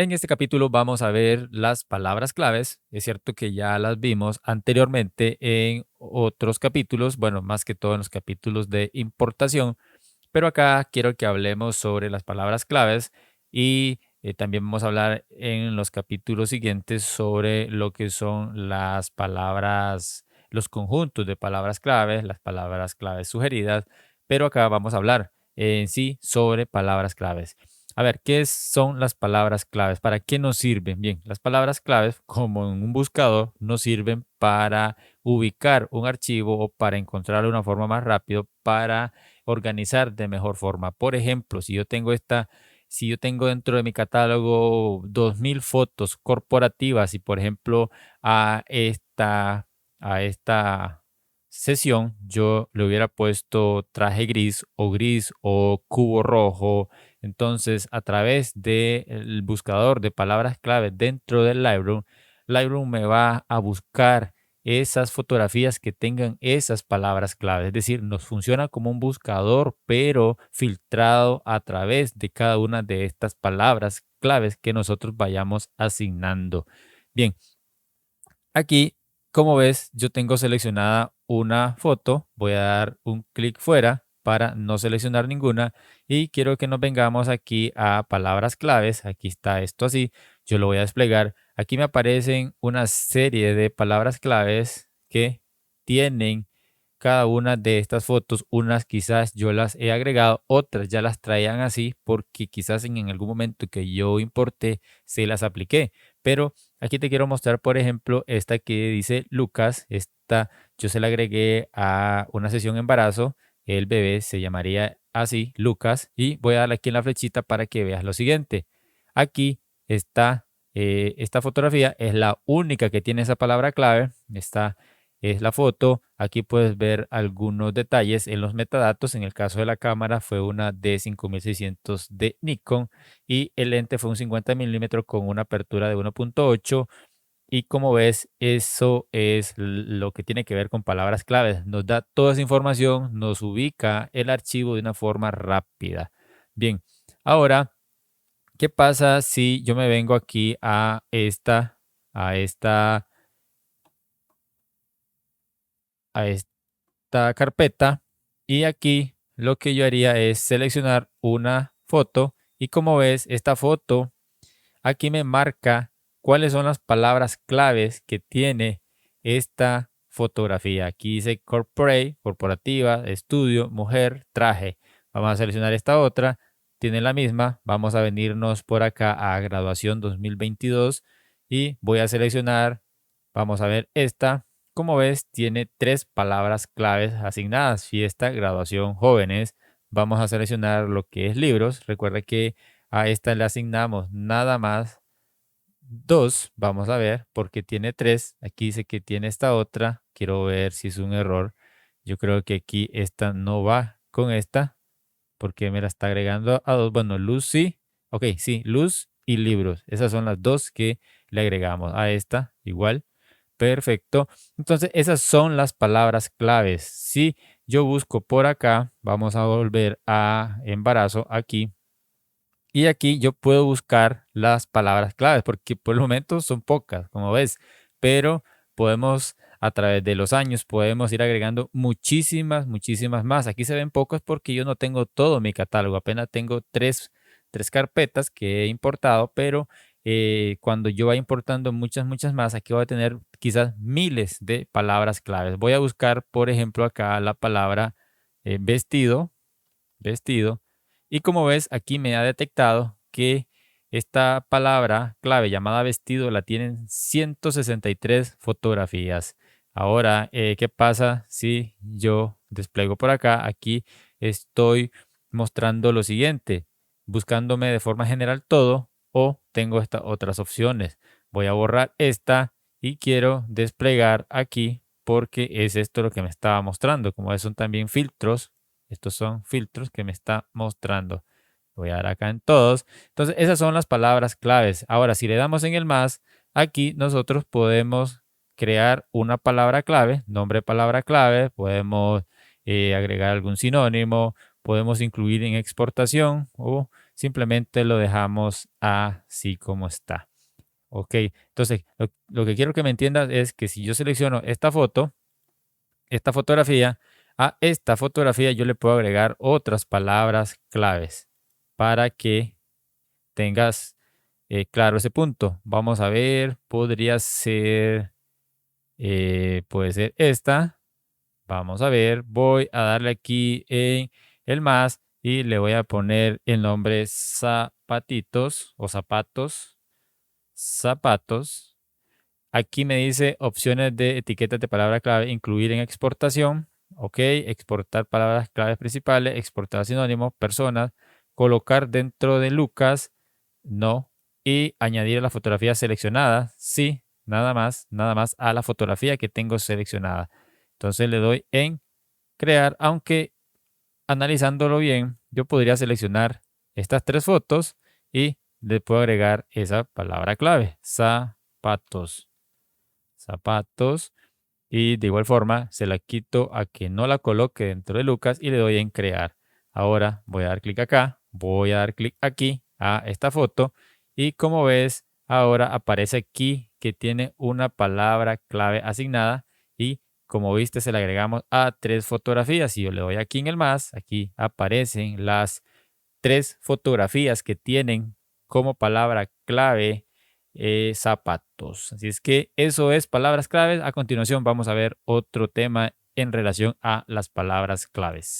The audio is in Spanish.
En este capítulo vamos a ver las palabras claves. Es cierto que ya las vimos anteriormente en otros capítulos, bueno, más que todo en los capítulos de importación, pero acá quiero que hablemos sobre las palabras claves y también vamos a hablar en los capítulos siguientes sobre lo que son las palabras, los conjuntos de palabras claves, las palabras claves sugeridas, pero acá vamos a hablar en sí sobre palabras claves. A ver, ¿qué son las palabras claves? ¿Para qué nos sirven? Bien, las palabras claves, como en un buscador, nos sirven para ubicar un archivo o para encontrar una forma más rápido para organizar de mejor forma. Por ejemplo, si yo tengo dentro de mi catálogo 2000 fotos corporativas y por ejemplo a esta sesión yo le hubiera puesto traje gris o cubo rojo, entonces a través del buscador de palabras clave dentro del Lightroom me va a buscar esas fotografías que tengan esas palabras clave. Es decir, nos funciona como un buscador, pero filtrado a través de cada una de estas palabras claves que nosotros vayamos asignando. Bien, aquí, como ves, yo tengo seleccionada una foto. Voy a dar un clic fuera para no seleccionar ninguna y quiero que nos vengamos aquí a palabras claves. Aquí está esto así. Yo lo voy a desplegar. Aquí me aparecen una serie de palabras claves que tienen cada una de estas fotos. Unas quizás yo las he agregado, otras ya las traían así porque quizás en algún momento que yo importé se las apliqué. Pero aquí te quiero mostrar, por ejemplo, esta que dice Lucas. Esta yo se la agregué a una sesión embarazo. El bebé se llamaría así, Lucas. Y voy a darle aquí en la flechita para que veas lo siguiente. Aquí está, esta fotografía es la única que tiene esa palabra clave. Esta es la foto. Aquí puedes ver algunos detalles en los metadatos. En el caso de la cámara fue una D5600 de Nikon y el lente fue un 50 milímetros con una apertura de 1.8. Y como ves, eso es lo que tiene que ver con palabras claves. Nos da toda esa información, nos ubica el archivo de una forma rápida. Bien, ahora, ¿qué pasa si yo me vengo aquí a esta, a esta carpeta? Y aquí lo que yo haría es seleccionar una foto y como ves, esta foto aquí me marca cuáles son las palabras claves que tiene esta fotografía. Aquí dice corporate, corporativa, estudio, mujer, traje. Vamos a seleccionar esta otra. Tiene la misma. Vamos a venirnos por acá a graduación 2022 y voy a seleccionar. Vamos a ver esta. Como ves, tiene tres palabras claves asignadas. Fiesta, graduación, jóvenes. Vamos a seleccionar lo que es libros. Recuerda que a esta le asignamos nada más dos. Vamos a ver, porque tiene tres. Aquí dice que tiene esta otra. Quiero ver si es un error. Yo creo que aquí esta no va con esta, porque me la está agregando a dos. Bueno, luz sí. Ok, sí, luz y libros. Esas son las dos que le agregamos a esta. Igual. Perfecto. Entonces, esas son las palabras claves. Si yo busco por acá, vamos a volver a embarazo aquí y aquí yo puedo buscar las palabras claves, porque por el momento son pocas, como ves, pero podemos, a través de los años, podemos ir agregando muchísimas más. Aquí se ven pocas porque yo no tengo todo mi catálogo, apenas tengo tres carpetas que he importado, pero cuando yo vaya importando muchas más, aquí voy a tener quizás miles de palabras claves. Voy a buscar, por ejemplo, acá la palabra vestido, vestido. Y como ves, aquí me ha detectado que esta palabra clave llamada vestido la tienen 163 fotografías. Ahora, ¿qué pasa si yo despliego por acá? Aquí estoy mostrando lo siguiente, buscándome de forma general todo o tengo estas otras opciones. Voy a borrar esta y quiero desplegar aquí porque es esto lo que me estaba mostrando. Como son también filtros, estos son filtros que me está mostrando. Voy a dar acá en todos. Entonces, esas son las palabras claves. Ahora, si le damos en el más, aquí nosotros podemos crear una palabra clave, nombre palabra clave. Podemos agregar algún sinónimo. podemos incluir en exportación o simplemente lo dejamos así como está. Ok, entonces lo que quiero que me entiendas es que si yo selecciono esta foto, esta fotografía, a esta fotografía yo le puedo agregar otras palabras claves para que tengas claro ese punto. Vamos a ver, podría ser, puede ser esta. Vamos a ver, voy a darle aquí en el más y le voy a poner el nombre zapatitos o zapatos, zapatos. Aquí me dice opciones de etiquetas de palabra clave, incluir en exportación. Ok, exportar palabras claves principales, exportar sinónimos, personas, colocar dentro de Lucas, no, y añadir a la fotografía seleccionada, sí, nada más a la fotografía que tengo seleccionada. Entonces le doy en crear, aunque analizándolo bien, yo podría seleccionar estas tres fotos y le puedo agregar esa palabra clave, zapatos, zapatos, y de igual forma se la quito a que no la coloque dentro de Lucas y le doy en crear. Ahora voy a dar clic acá, voy a dar clic aquí a esta foto y como ves, ahora aparece aquí que tiene una palabra clave asignada y como viste se la agregamos a tres fotografías. Si yo le doy aquí en el más, aquí aparecen las tres fotografías que tienen como palabra clave zapatos. Así es que eso es palabras claves. A continuación vamos a ver otro tema en relación a las palabras claves.